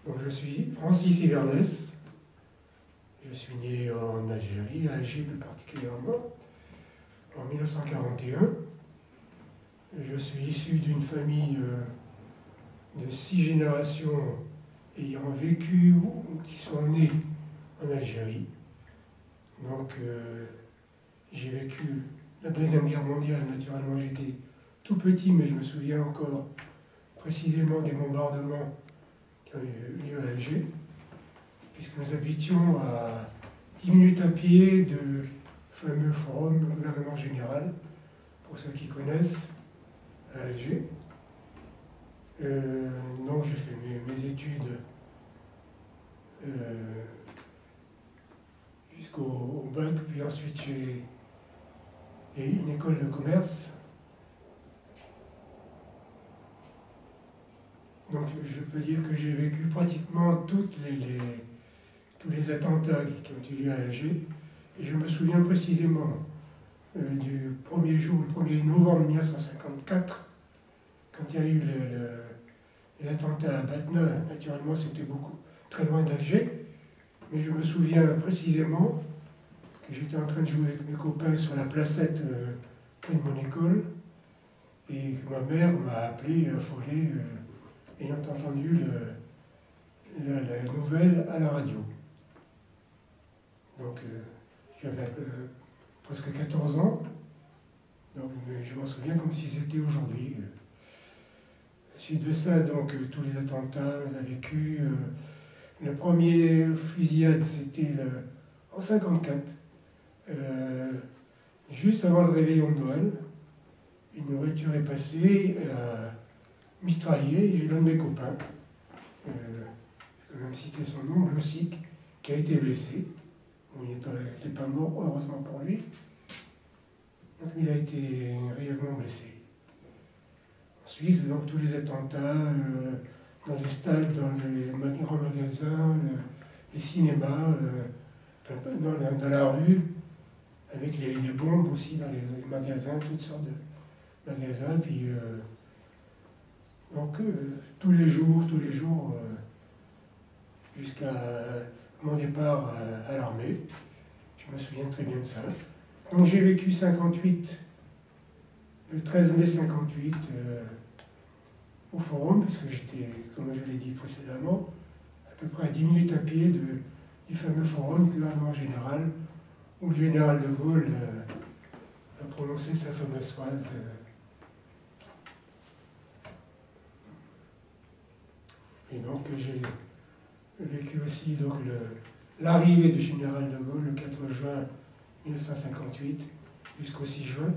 Donc je suis Francis Ivernès, je suis né en Algérie, à Alger plus particulièrement, en 1941. Je suis issu d'une famille de 6 générations ayant vécu ou qui sont nés en Algérie. Donc j'ai vécu la Deuxième Guerre mondiale, naturellement j'étais tout petit, mais je me souviens encore précisément des bombardements qui ont eu lieu à Alger, puisque nous habitions à 10 minutes à pied de fameux forum du gouvernement général, pour ceux qui connaissent, à Alger. Donc j'ai fait mes études jusqu'au bac, puis ensuite j'ai eu une école de commerce. Donc je peux dire que j'ai vécu pratiquement tous les attentats qui ont eu lieu à Alger. Et je me souviens précisément du premier jour, le 1er novembre 1954, quand il y a eu les attentats à Batna. Naturellement, c'était très loin d'Alger. Mais je me souviens précisément que j'étais en train de jouer avec mes copains sur la placette près de mon école, et que ma mère m'a appelé, affolé, ayant entendu la nouvelle à la radio. Donc j'avais presque 14 ans, donc, mais je m'en souviens comme si c'était aujourd'hui. Suite de ça, donc tous les attentats, on a vécu. Le premier fusillade, c'était en 1954, juste avant le réveillon de Noël. Une voiture est passée, mitraillé, et j'ai l'un de mes copains, je peux même citer son nom, Glossic, qui a été blessé. Bon, il n'était pas mort, heureusement pour lui. Donc il a été grièvement blessé. Ensuite, donc, tous les attentats dans les stades, dans les grands magasins, les cinémas, dans la rue, avec les bombes aussi dans les magasins, toutes sortes de magasins. Puis, donc tous les jours, jusqu'à mon départ à l'armée. Je me souviens très bien de ça. Donc j'ai vécu 58, le 13 mai 58, au forum, puisque j'étais, comme je l'ai dit précédemment, à peu près à 10 minutes à pied du fameux forum du gouvernement général, où le général de Gaulle a prononcé sa fameuse phrase. Et donc j'ai vécu aussi donc l'arrivée du général de Gaulle le 4 juin 1958 jusqu'au 6 juin.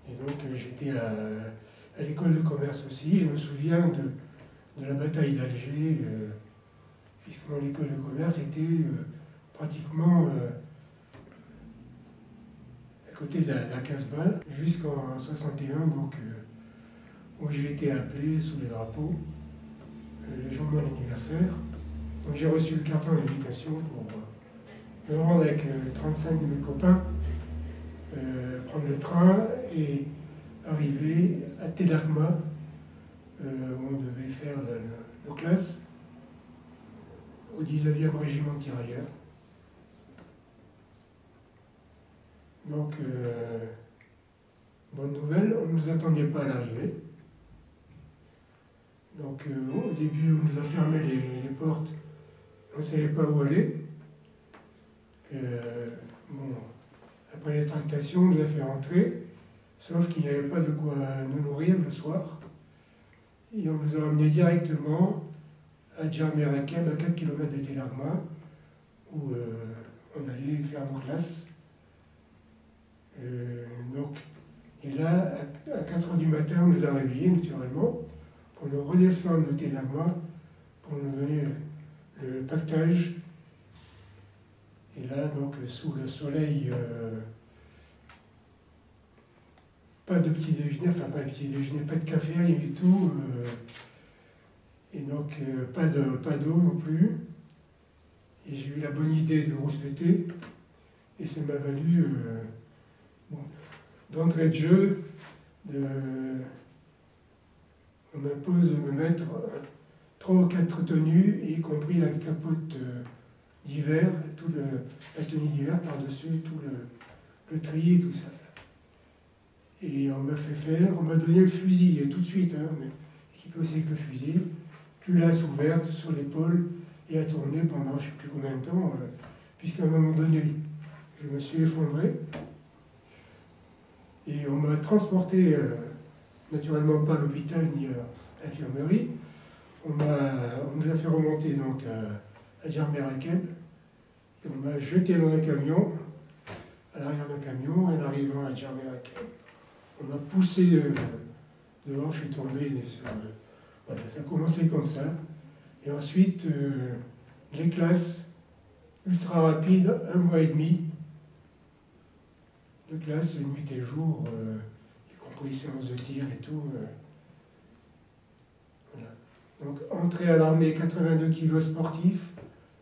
Et donc j'étais à l'école de commerce aussi. Je me souviens de la bataille d'Alger, puisque mon école de commerce était pratiquement à côté de la Casbah, jusqu'en 61, donc, où j'ai été appelé sous les drapeaux le jour de mon anniversaire. Donc j'ai reçu le carton d'invitation pour me rendre avec 35 de mes copains, prendre le train et arriver à Tedakma, où on devait faire nos classes, au 19e régiment de tirailleurs. Donc, bonne nouvelle, on ne nous attendait pas à l'arrivée. Donc au début, on nous a fermé les portes, on ne savait pas où aller. Bon, après les tractations, on nous a fait rentrer, sauf qu'il n'y avait pas de quoi nous nourrir le soir. Et on nous a emmenés directement à Djermerakem, à 4 km de Tedakma, où on allait faire nos classes. Et là, à 4 h du matin, on nous a réveillés naturellement, pour nous redescendre de Tedakma, pour nous donner le pactage. Et là, donc, sous le soleil, pas de petit déjeuner, enfin pas de petit déjeuner, pas de café, rien du tout. Et donc, pas d'eau non plus. Et j'ai eu la bonne idée de rouspéter. Et ça m'a valu, d'entrée de jeu, m'impose de me mettre 3 ou 4 tenues, y compris la capote d'hiver, la tenue d'hiver par-dessus, tout le treillis, tout ça. Et on m'a fait faire, on m'a donné le fusil, et tout de suite, hein, mais équipé aussi avec le fusil, culasse ouverte sur l'épaule, et à tourner pendant je ne sais plus combien de temps, puisqu'à un moment donné, je me suis effondré. Et on m'a transporté, naturellement pas à l'hôpital ni à l'infirmerie. On nous a fait remonter donc à Djermeraken. Et on m'a jeté dans un camion, à l'arrière d'un camion, et en arrivant à Djermeraken, on m'a poussé dehors, je suis tombé sur... voilà, ça a commencé comme ça. Et ensuite, les classes ultra rapides, 1 mois et demi. De classe, nuit et jour, y compris séances de tir et tout. Voilà. Donc, entrée à l'armée, 82 kilos sportifs,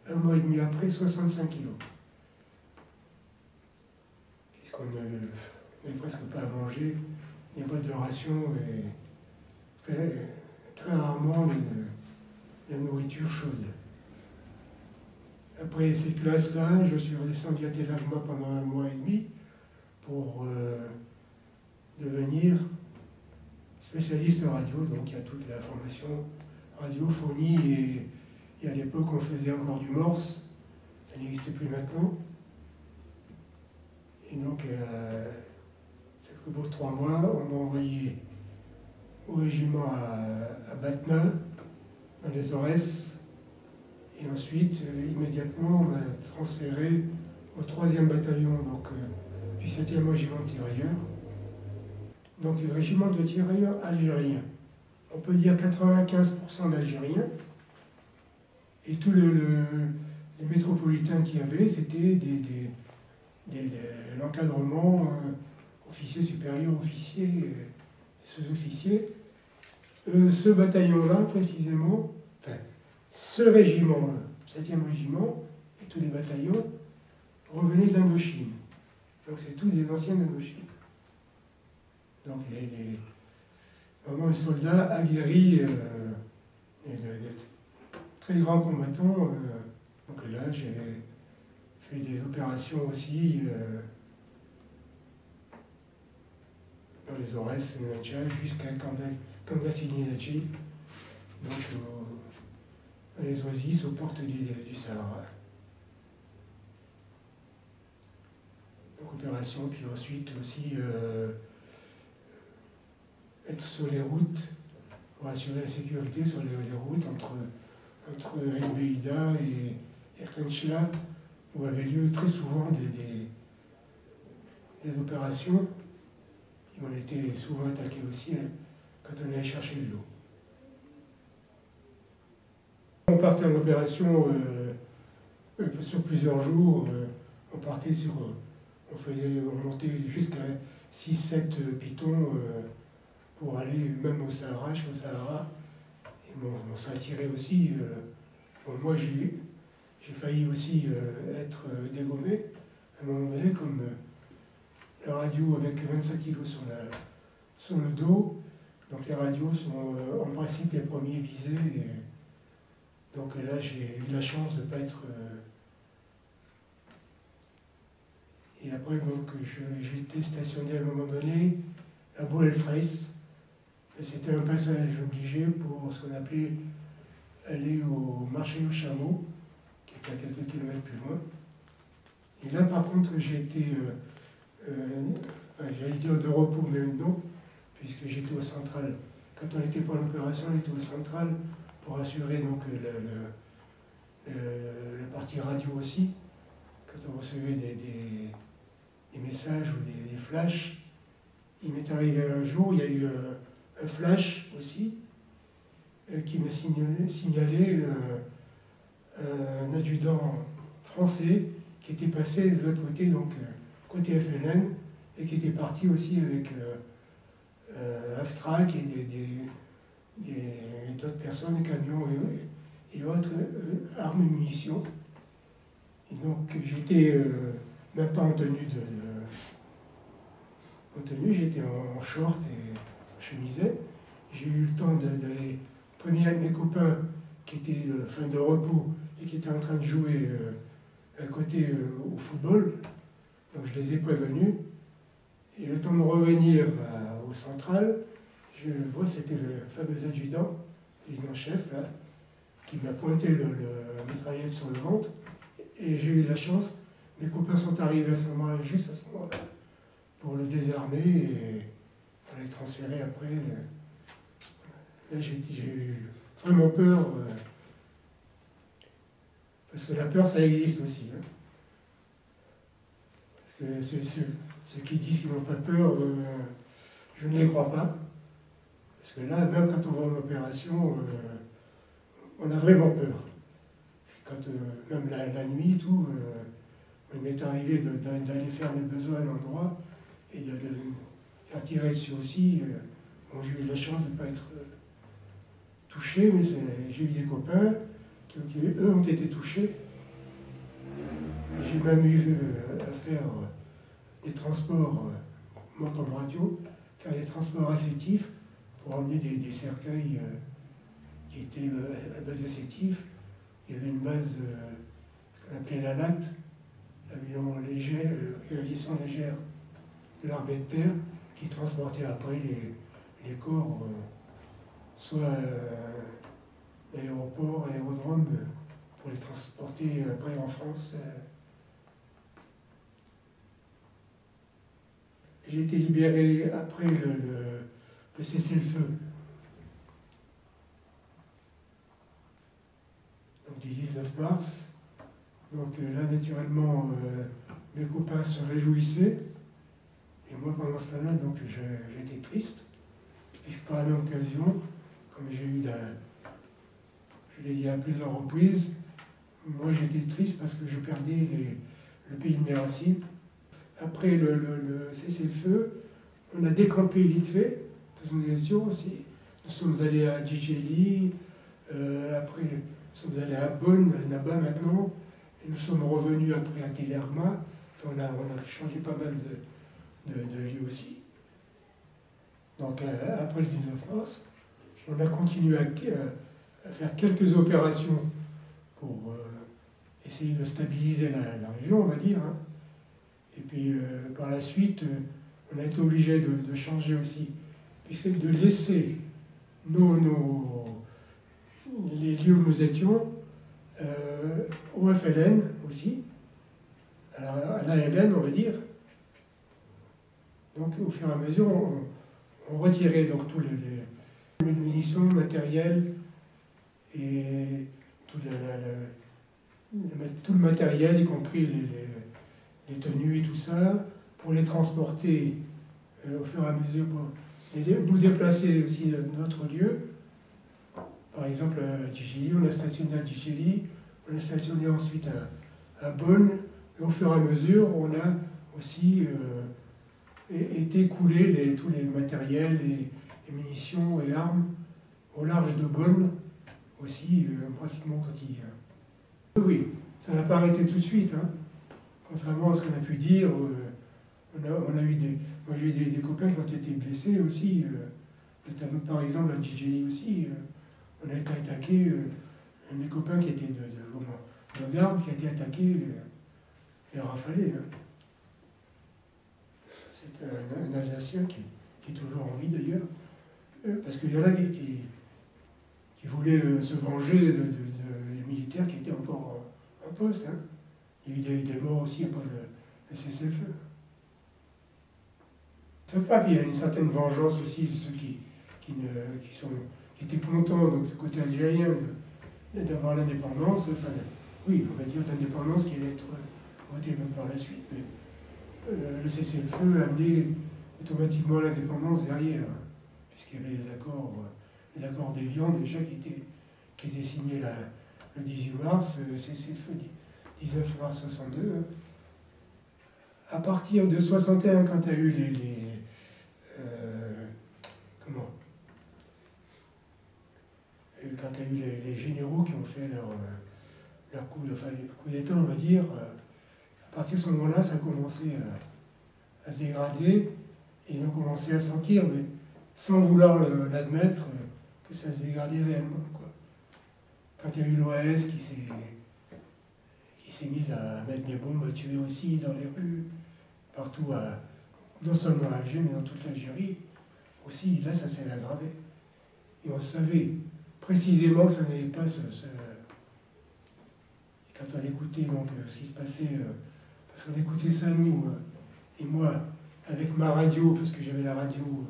1 mois et demi après, 65 kilos. Puisqu'on n'avait presque pas à manger, il n'y a pas de ration, et très rarement la nourriture chaude. Après ces classes-là, je suis redescendu à Tel Aviv pendant 1 mois et demi, pour devenir spécialiste radio. Donc il y a toute la formation radiophonie, et à l'époque on faisait encore du morse, ça n'existe plus maintenant. Et donc, c'est qu'au bout de 3 mois, on m'a envoyé au régiment à Batna, dans les Aurès, et ensuite, immédiatement, on m'a transféré au 3e bataillon, donc, du 7e régiment de tirailleurs. Donc, le régiment de tirailleurs algériens. On peut dire 95% d'Algériens. Et tous les métropolitains qu'il y avait, c'était l'encadrement, officiers supérieurs, officiers, sous-officiers. Ce bataillon-là, précisément, enfin, ce régiment, 7e régiment, et tous les bataillons, revenaient d'Indochine. Donc c'est tous des anciens d'Indochine. Donc vraiment les soldats aguerris, des très grands combattants. Donc là, j'ai fait des opérations aussi dans les Aurès et Natchal, jusqu'à Kandassini-Nachi, donc dans les Oasis, aux portes du Sahara. Donc opération, puis ensuite aussi être sur les routes pour assurer la sécurité sur les routes entre El Beida et Khenchla, où avaient lieu très souvent des opérations. Et on était souvent attaqués aussi quand on allait chercher de l'eau. On partait en opération sur plusieurs jours. On partait on faisait remonter jusqu'à 6-7 pitons pour aller même au Sahara, jusqu'au Sahara. Et bon, ça attirait aussi. Bon, moi, j'ai failli aussi être dégommé à un moment donné, comme la radio avec 25 kilos sur le dos. Donc les radios sont en principe les premiers visés. Donc là, j'ai eu la chance de ne pas être... Et après, donc, j'ai été stationné à un moment donné à Bou El Freis. C'était un passage obligé pour ce qu'on appelait aller au marché aux chameaux, qui était à quelques kilomètres plus loin. Et là, par contre, j'ai été, j'allais dire de repos, mais non, puisque j'étais au central. Quand on n'était pas en opération, on était au central pour assurer donc la partie radio aussi. Quand on recevait des messages ou des flashs, il m'est arrivé un jour, il y a eu un flash aussi, qui m'a signalé un adjudant français qui était passé de l'autre côté, donc côté FLN, et qui était parti aussi avec Aftrak et d'autres personnes, camions et autres armes et munitions. Et donc j'étais même pas en tenue j'étais en short et en chemisette. j'ai eu le temps d'aller prévenir mes copains qui étaient fin de repos et qui étaient en train de jouer à côté au football. Donc je les ai prévenus. Et le temps de revenir au central, je vois c'était le fameux adjudant-chef, là, qui m'a pointé la mitraillette sur le ventre. Et j'ai eu la chance, mes copains sont arrivés à ce moment-là, juste à ce moment-là, pour le désarmer et pour les transférer après. Là, j'ai eu vraiment peur, parce que la peur, ça existe aussi. Hein. Parce que ceux qui disent qu'ils n'ont pas peur, je ne les crois pas. Parce que là, même quand on va en opération, on a vraiment peur. Quand, même la nuit, tout, il m'est arrivé d'aller faire mes besoins à l'endroit et de faire tirer dessus aussi. Bon, j'ai eu la chance de ne pas être touché, mais j'ai eu des copains qui, eux, ont été touchés. J'ai même eu à faire des transports, moi comme radio, faire des transports acétifs pour emmener des cercueils qui étaient à base acétif. Il y avait une base, ce qu'on appelait la LAT, l'aviation légère de l'armée de terre, qui transportait après les corps, soit d'aéroport, aérodrome, pour les transporter après en France. J'ai été libéré après le cessez-le-feu. Donc du 19 mars. Donc là, naturellement, mes copains se réjouissaient. Et moi, pendant ce temps-là, donc j'étais triste. Puisque par la même occasion, comme j'ai eu je l'ai dit à plusieurs reprises, moi j'étais triste parce que je perdais le pays de mes racines. Après le cessez-le-feu, on a décampé vite fait, parce que nous étions aussi. Nous sommes allés à Djidjeli, après nous sommes allés à Bonn, à Naba maintenant, et nous sommes revenus après à Guilherma. Enfin, on a changé pas mal de lieux aussi. Donc après le 19 mars, on a continué à faire quelques opérations pour essayer de stabiliser la région, on va dire. Hein. Et puis par la suite, on a été obligé de changer aussi, puisque de laisser les lieux où nous étions au FLN aussi, à l'ALN, on va dire. Donc au fur et à mesure, on retirait donc tous les munitions, le matériel et tout le matériel, y compris les tenues et tout ça, pour les transporter au fur et à mesure, pour nous déplacer aussi à notre lieu. Par exemple, à Djidjeli, on a stationné à Djidjeli, on a stationné ensuite à Bonn, et au fur et à mesure, on a aussi été coulé tous les matériels, les munitions et armes au large de Bonn, aussi, pratiquement quotidien. Oui, ça n'a pas arrêté tout de suite, hein. Contrairement à ce qu'on a pu dire, on a eu moi j'ai eu des copains qui ont été blessés aussi, notamment par exemple à Djidjeli aussi, on a été attaqué, un de mes copains qui était de garde, qui a été attaqué et rafalé. Hein. C'est un Alsacien qui est toujours en vie d'ailleurs, parce qu'il y en a qui voulaient se venger des militaires qui étaient encore en poste. Hein. Il y a eu des morts aussi après le cessez-le-feu. Ça ne veut pas, puis il y a une certaine vengeance aussi de ceux qui étaient contents, donc du côté algérien, d'avoir l'indépendance. Enfin, oui, on va dire l'indépendance qui allait être votée même par la suite, mais le cessez-le-feu a amené automatiquement l'indépendance derrière, hein, puisqu'il y avait les accords d'Évian déjà qui étaient signés le 18 mars, cessez-le-feu 19 mars 62. Hein. À partir de 61, quand il y a eu quand il y a eu les généraux qui ont fait leur coup d'État, on va dire, à partir de ce moment-là, ça a commencé à se dégrader, et ils ont commencé à sentir, mais sans vouloir l'admettre, que ça se dégradait réellement, quoi. Quand il y a eu l'OAS qui s'est mise à mettre des bombes à tuer aussi dans les rues, partout, non seulement à Alger, mais dans toute l'Algérie, aussi, là, ça s'est aggravé. Et on savait précisément que ça n'allait pas Et quand on écoutait donc, ce qui se passait, parce qu'on écoutait ça, nous, et moi, avec ma radio, parce que j'avais la radio,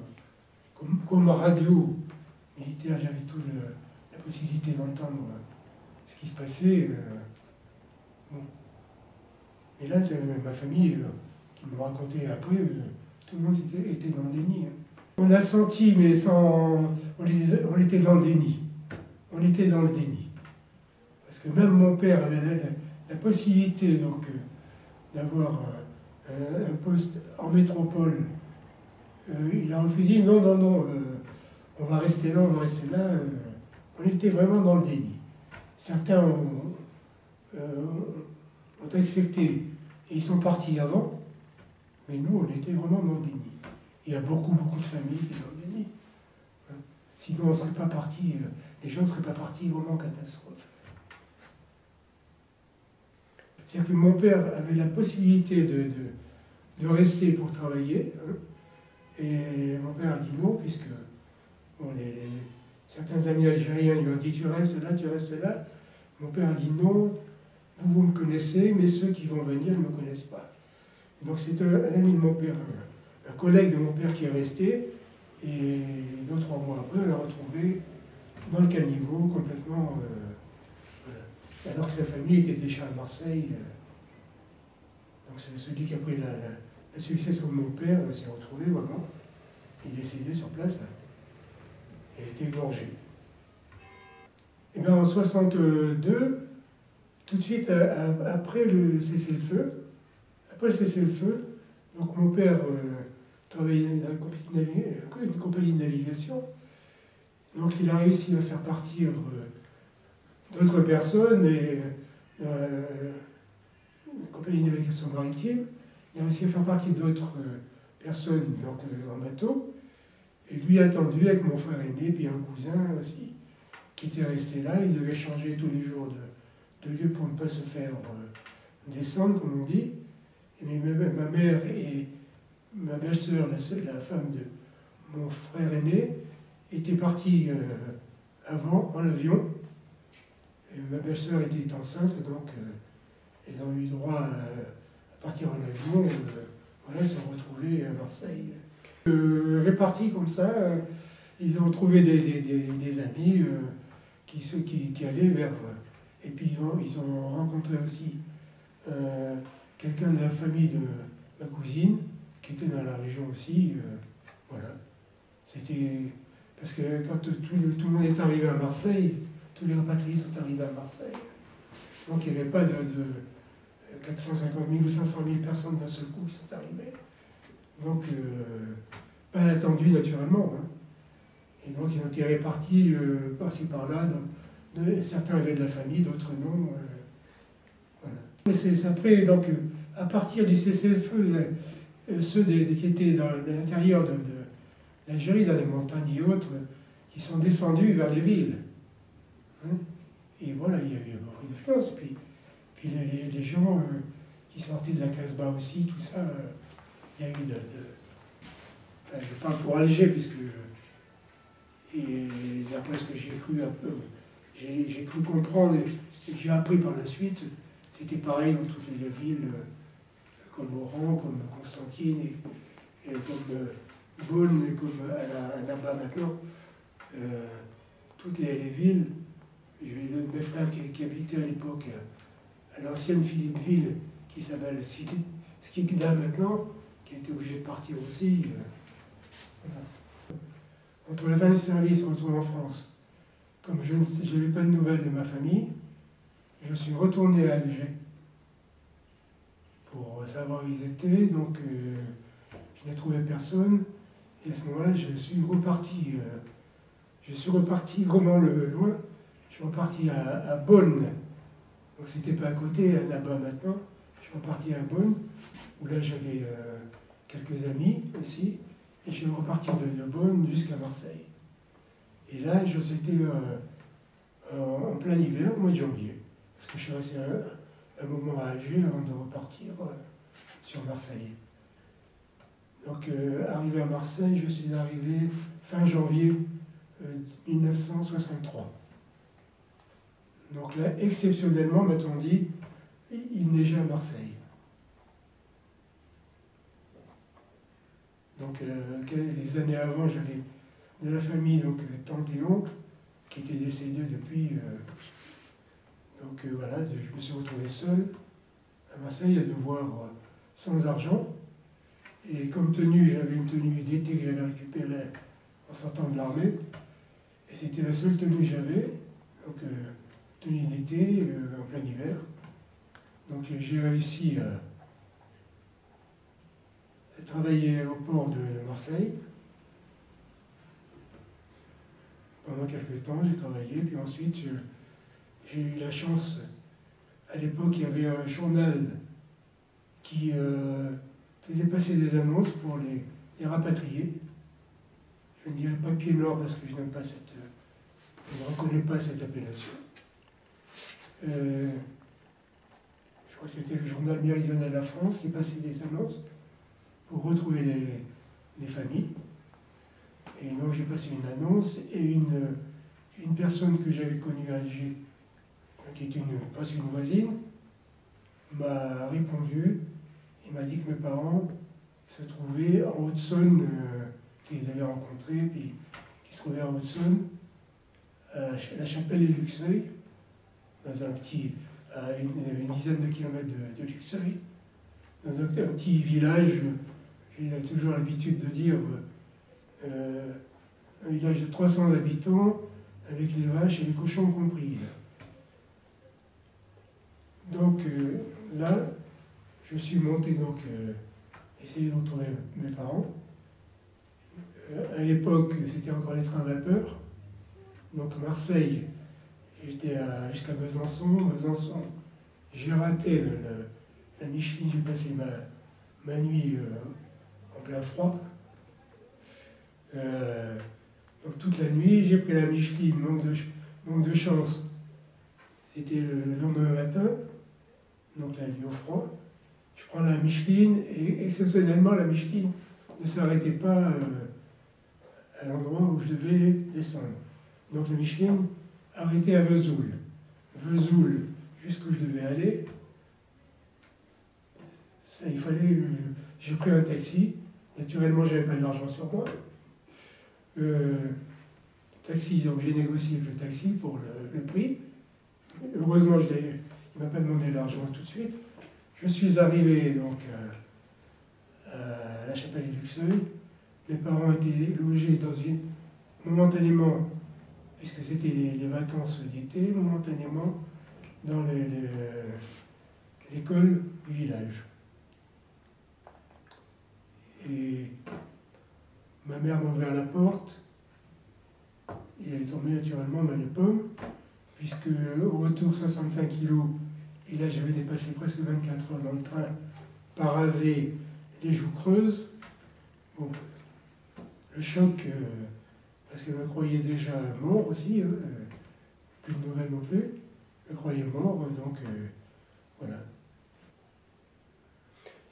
comme radio militaire, j'avais toute la possibilité d'entendre ce qui se passait. Bon. Et là, ma famille, qui me racontait après, tout le monde était dans le déni. Hein. On a senti, mais sans. On était dans le déni. On était dans le déni. Parce que même mon père avait la possibilité donc d'avoir un poste en métropole. Il a refusé, non, on va rester là, on va rester là. On était vraiment dans le déni. Certains ont accepté et ils sont partis avant, mais nous, on était vraiment dans le déni. Il y a beaucoup de familles qui sont dans le déni. Hein. Sinon, on ne serait pas partis, les gens ne seraient pas partis vraiment en catastrophe. C'est-à-dire que mon père avait la possibilité de rester pour travailler, hein, et mon père a dit non, puisque bon, certains amis algériens lui ont dit tu restes là, tu restes là. Mon père a dit non, vous me connaissez, mais ceux qui vont venir ne me connaissent pas. Et donc c'est un ami de mon père, un collègue de mon père qui est resté, et 2-3 mois après, on l'a retrouvé dans le caniveau, complètement... voilà. Alors que sa famille était déjà à Marseille. Donc c'est celui qui a pris la succession de mon père s'est retrouvé vraiment. Il est décédé sur place. Là. Il a été égorgé. Et bien en 62, tout de suite après le cessez-le-feu, donc mon père travaillait dans une compagnie de navigation, donc il a réussi à faire partir d'autres personnes et une compagnie de navigation maritime, il a réussi à faire partir d'autres personnes donc, en bateau, et lui a attendu avec mon frère aîné, puis un cousin aussi, qui était resté là. Il devait changer tous les jours de lieu pour ne pas se faire descendre, comme on dit. Et ma mère et ma belle-sœur, la femme de mon frère aîné, étaient partis avant en avion. Et ma belle-sœur était enceinte, donc ils ont eu droit à partir en avion. Voilà, ils se sont retrouvés à Marseille. Répartis comme ça, ils ont trouvé des amis qui allaient vers... Et puis ils ont rencontré aussi quelqu'un de la famille de ma cousine, qui était dans la région aussi. Voilà. C'était... Parce que quand tout le monde est arrivé à Marseille, tous les rapatriés sont arrivés à Marseille. Donc il n'y avait pas de 450 000 ou 500 000 personnes d'un seul coup qui sont arrivées. Donc, pas attendu naturellement. Hein. Et donc ils ont été répartis par-ci par-là. Certains avaient de la famille, d'autres non. Voilà. Mais c'est après, donc, à partir du cessez-le-feu, ceux qui étaient dans l'intérieur de l'Algérie, dans les montagnes et autres, qui sont descendus vers les villes. Hein. Et voilà, il y a eu beaucoup d'influence. Puis les gens qui sortaient de la Casbah aussi, tout ça, il y a eu enfin, je parle pour Alger, puisque... Et d'après ce que j'ai cru un peu, j'ai cru comprendre et que j'ai appris par la suite, c'était pareil dans toutes les villes, comme Oran, comme Constantine, et comme Beaune, et comme Annaba maintenant. Toutes les villes, j'ai l'un de mes frères qui habitait à l'époque à l'ancienne Philippeville, qui s'appelle Skikda maintenant, qui a été obligé de partir aussi. Voilà. Entre la fin du service et retour en France, comme je n'avais pas de nouvelles de ma famille, je suis retourné à Alger pour savoir où ils étaient. Donc, je n'ai trouvé personne. Et à ce moment-là, je suis reparti vraiment loin. Je suis reparti à Bonn. Donc, c'était pas à côté, à Annaba maintenant. Je suis reparti à Bonn, où là, j'avais quelques amis aussi. et je suis reparti de Beaune jusqu'à Marseille. Et là, c'était en plein hiver, au mois de janvier, parce que je suis resté un moment à Alger avant de repartir sur Marseille. Donc, arrivé à Marseille, je suis arrivé fin janvier 1963. Donc là, exceptionnellement, m'a-t-on dit, il neigeait à Marseille. Donc, les années avant, j'avais de la famille, donc tante et oncle, qui étaient décédés depuis. Donc voilà, je me suis retrouvé seul à Marseille à devoir sans argent. Et comme tenue, j'avais une tenue d'été que j'avais récupérée en sortant de l'armée. Et c'était la seule tenue que j'avais, donc tenue d'été, en plein hiver. Donc j'ai réussi à travailler au port de Marseille. Pendant quelques temps, j'ai travaillé, puis ensuite j'ai eu la chance, à l'époque il y avait un journal qui faisait passer des annonces pour les rapatriés. Je ne dirais pas pied nord parce que je n'aime pas je ne reconnais pas cette appellation. Je crois que c'était le journal Méridional de la France qui passait des annonces pour retrouver les familles. Et donc j'ai passé une annonce et une personne que j'avais connue à Alger, qui était presque une voisine, m'a répondu et m'a dit que mes parents se trouvaient en Haute-Saône, qu'ils avaient rencontrés, puis qui se trouvaient en Haute-Saône, à la Chapelle et Luxeuil, dans un petit, à une dizaine de kilomètres de Luxeuil, dans un petit village, j'ai toujours l'habitude de dire, un village de 300 habitants, avec les vaches et les cochons compris. Donc là, je suis monté donc essayer de retrouver mes parents. À l'époque, c'était encore les trains à vapeur. Donc Marseille, j'étais jusqu'à Besançon. Besançon, j'ai raté la Micheline, j'ai passé ma nuit en plein froid. Donc toute la nuit, j'ai pris la Micheline, manque de chance. C'était le lendemain matin, donc la nuit au froid. Je prends la Micheline et exceptionnellement, la Micheline ne s'arrêtait pas à l'endroit où je devais descendre. Donc la Micheline arrêtait à Vesoul. Vesoul, jusqu'où je devais aller, ça, il fallait. J'ai pris un taxi. Naturellement, je n'avais pas d'argent sur moi. Taxi, donc j'ai négocié avec le taxi pour le prix. Heureusement, il ne m'a pas demandé l'argent tout de suite. Je suis arrivé donc à la Chapelle et Luxeuil. Mes parents étaient logés momentanément, puisque c'était les vacances d'été, momentanément dans l'école du village. Et ma mère m'a ouvert la porte, et elle est tombée naturellement dans les pommes, puisque au retour 65 kilos, et là j'avais dépassé presque 24 heures dans le train, parasé, les joues creuses. Bon, le choc, parce qu'elle me croyait déjà mort aussi, plus de nouvelles non plus, je me croyais mort, donc voilà.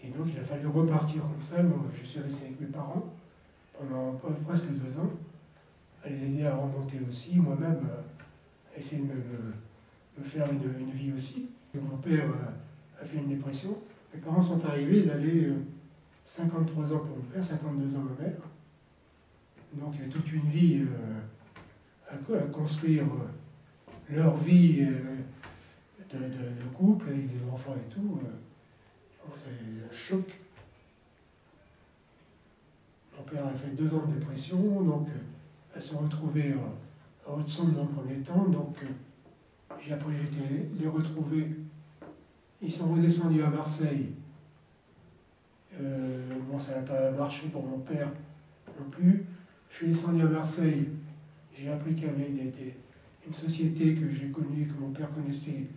Et donc il a fallu repartir comme ça. Bon, je suis resté avec mes parents pendant presque 2 ans, à les aider à remonter aussi, moi-même à essayer de me faire une vie aussi. Mon père a fait une dépression. Mes parents sont arrivés, ils avaient 53 ans pour mon père, 52 ans ma mère. Donc il y a toute une vie à construire leur vie de couple avec des enfants et tout. C'est un choc. Mon père a fait 2 ans de dépression, donc à se retrouver à Haute-Saône dans le premier temps. Donc après j'ai été les retrouver. Ils sont redescendus à Marseille. Bon, ça n'a pas marché pour mon père non plus. Je suis descendu à Marseille. J'ai appris qu'il y avait une société que j'ai connue, que mon père connaissait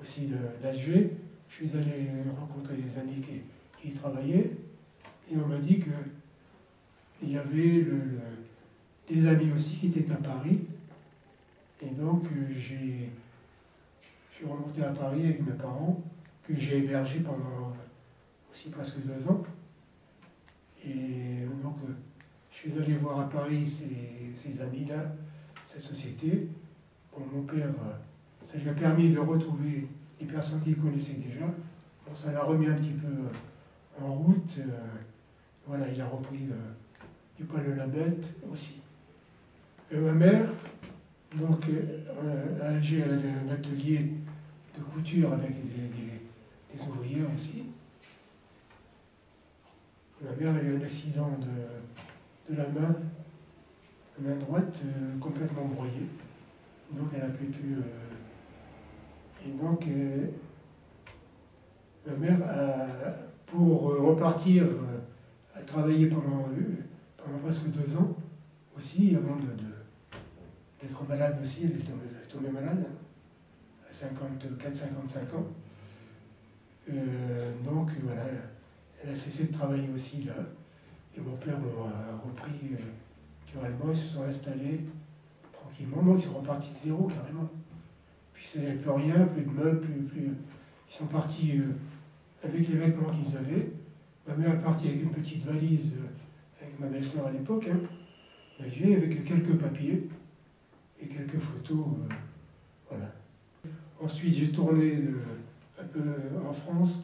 aussi d'Alger. Je suis allé rencontrer des amis qui y travaillaient. Et on m'a dit que il y avait des amis aussi qui étaient à Paris. Et donc, je suis remonté à Paris avec mes parents, que j'ai hébergés pendant aussi presque 2 ans. Et donc, je suis allé voir à Paris ces amis-là, cette société. Bon, mon père, ça lui a permis de retrouver les personnes qu'il connaissait déjà. Bon, ça l'a remis un petit peu en route. Voilà, il a repris du poil de la bête aussi. Ma mère, donc, à Alger, elle avait un atelier de couture avec des ouvriers aussi. Ma mère a eu un accident de la main droite complètement broyée. Donc elle n'a plus pu. Et donc ma mère, pour repartir, a travaillé pendant presque 2 ans aussi, avant d'être malade aussi. Elle est tombée malade à 54-55 ans. Donc voilà, elle a cessé de travailler aussi là. Et mon père a repris naturellement, ils se sont installés tranquillement, donc ils sont repartis de zéro carrément. Puis il n'y avait plus rien, plus de meubles, plus. Ils sont partis avec les vêtements qu'ils avaient. Ma mère est partie avec une petite valise avec ma belle-sœur à l'époque, hein, avec quelques papiers et quelques photos. Voilà. Ensuite, j'ai tourné un peu en France.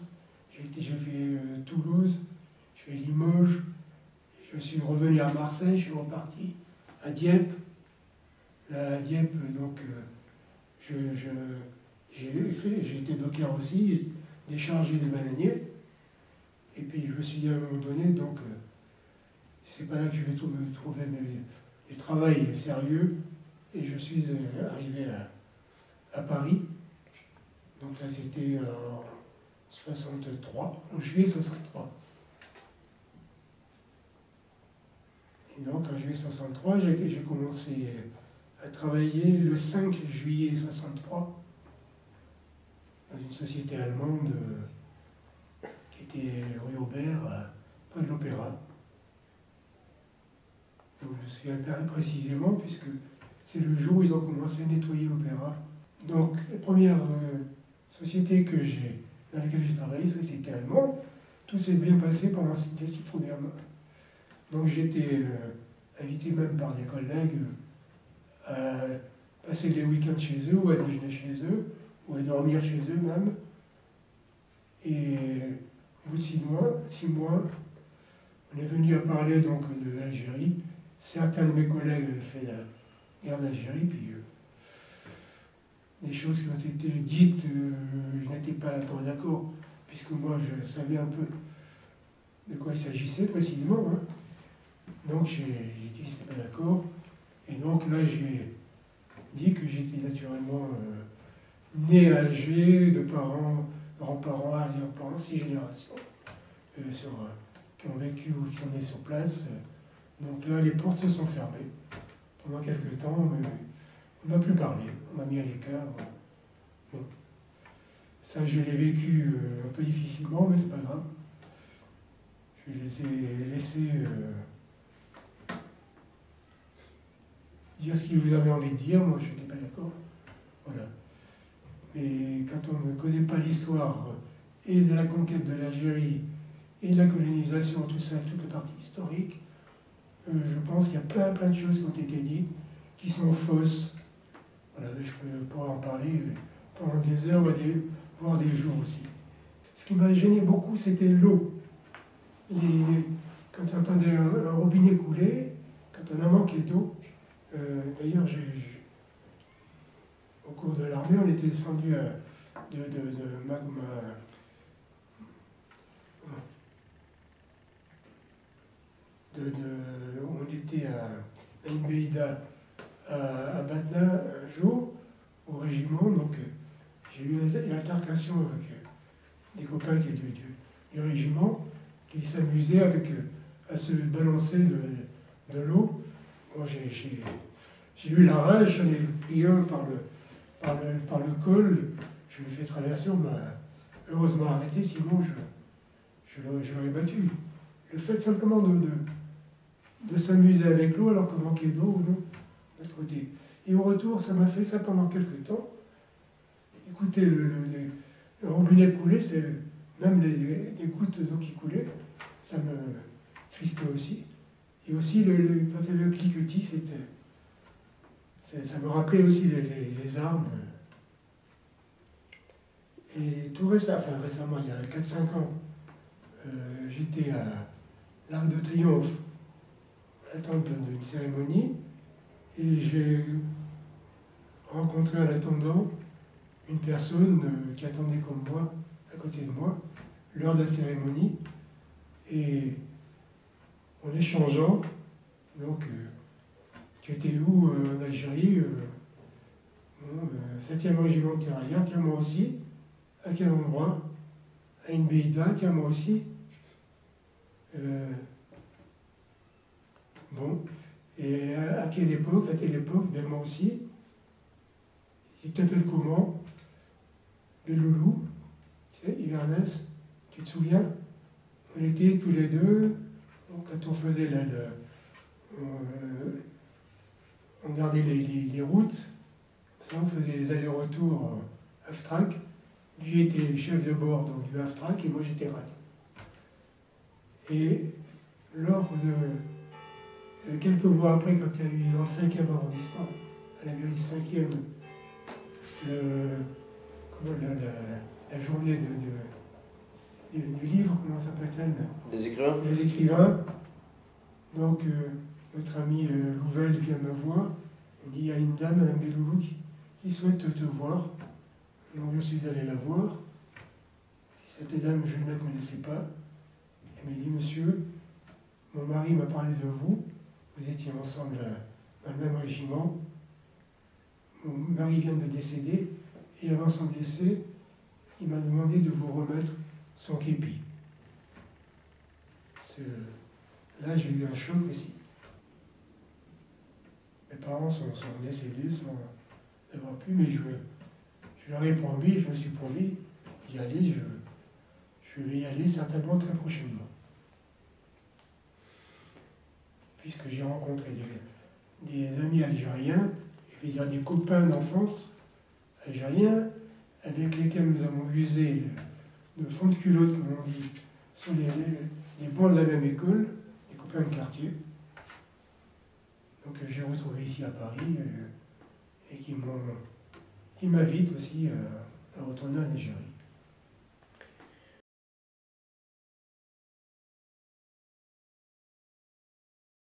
J'ai fait Toulouse, j'ai fait Limoges, je suis revenu à Marseille, je suis reparti à Dieppe. Là, à Dieppe, donc, j'ai été docker aussi, déchargé des bananiers. Et puis, je me suis dit à un moment donné, donc, c'est pas là que je vais trouver du travail sérieux. Et je suis arrivé à Paris. Donc là, c'était en 63, en juillet 63. Et donc, en juillet 63, j'ai commencé à travailler le 5 juillet 63 dans une société allemande qui était rue Aubert, près de l'Opéra. Donc, je me souviens précisément, puisque c'est le jour où ils ont commencé à nettoyer l'Opéra. Donc, la première société dans laquelle j'ai travaillé, société allemande, tout s'est bien passé pendant les 6 premiers mois. Donc j'ai été invité même par des collègues à passer des week-ends chez eux, ou à déjeuner chez eux, ou à dormir chez eux même. Et au bout de 6 mois, on est venu à parler donc de l'Algérie. Certains de mes collègues avaient fait la guerre d'Algérie, puis des choses qui ont été dites, je n'étais pas trop d'accord, puisque moi je savais un peu de quoi il s'agissait précisément. Hein. Donc j'ai dit que je n'étais pas d'accord. Et donc là j'ai dit que j'étais naturellement né à Alger, de parents, grands-parents, arrière-parents, 6 générations qui ont vécu ou qui sont nés sur place. Donc là les portes se sont fermées pendant quelques temps, mais on n'a plus parlé, on m'a mis à l'écart. Bon. Ça, je l'ai vécu un peu difficilement, mais c'est pas grave. Je les ai laissés dire ce qu'ils vous avaient envie de dire, moi je n'étais pas d'accord. Voilà. Mais quand on ne connaît pas l'histoire et de la conquête de l'Algérie et de la colonisation, tout ça, toute la partie historique, je pense qu'il y a plein de choses qui ont été dites qui sont fausses. Voilà, je pourrais en parler pendant des heures, voire des jours aussi. Ce qui m'a gêné beaucoup, c'était l'eau. Quand on entendait un robinet couler, quand on a manqué d'eau, d'ailleurs, au cours de l'armée, on était descendu on était à Inbeida, à Batna un jour, au régiment, donc j'ai eu une altercation avec des copains qui étaient du régiment, qui s'amusaient à se balancer de l'eau. Moi j'ai eu la rage, j'en ai pris un par le col, je l'ai fait traverser, on m'a heureusement arrêté, sinon je l'aurais battu. Le fait simplement de s'amuser avec l'eau alors qu'on manquait d'eau ou non, de l'autre côté. Et au retour, ça m'a fait ça pendant quelques temps. Écoutez, le robinet couler, c'est même les gouttes d'eau qui coulaient, ça me crispait aussi. Et aussi, quand il y avait le cliquetis, ça me rappelait aussi les armes. Et tout récemment, il y a 4-5 ans, j'étais à l'Arc de Triomphe, à l'attente d'une cérémonie, et j'ai rencontré en attendant une personne qui attendait comme moi, à côté de moi, lors de la cérémonie, et en échangeant, donc, tu étais où en Algérie 7e régiment de tirailleurs, tiens moi aussi. À quel endroit? À une Beïda, tiens moi aussi. Bon, et à quelle époque? À telle époque, ben moi aussi. Tu t'appelles comment? Le loulou, tu sais, Ivernès, tu te souviens? On était tous les deux, quand on faisait on gardait les routes, ça, on faisait les allers-retours Aftrac. Lui était chef de bord donc, du Aftrac et moi j'étais radio. Et lors de quelques mois après, quand il y a eu dans le 5e arrondissement, à la mairie 5e, la journée du livre, comment s'appelle-t-elle? Des écrivains. Les écrivains. Donc, notre ami Louvel vient me voir. Il dit, il y a une dame, Mme Beloulou, qui souhaite te voir. Donc, je suis allé la voir. Cette dame, je ne la connaissais pas. Elle me dit, monsieur, mon mari m'a parlé de vous. Vous étiez ensemble dans le même régiment. Mon mari vient de décéder. Et avant son décès, il m'a demandé de vous remettre son képi. Là, j'ai eu un choc aussi. Mes parents sont décédés sans avoir pu, mais je leur ai promis, je me suis promis d'y aller, je vais y aller certainement très prochainement. Puisque j'ai rencontré des amis algériens, je vais dire des copains d'enfance algériens, avec lesquels nous avons usé de fond de culotte, comme on dit, sur les bancs de la même école, des copains de quartier. Donc j'ai retrouvé ici à Paris et qui m'invitent aussi à retourner en Algérie.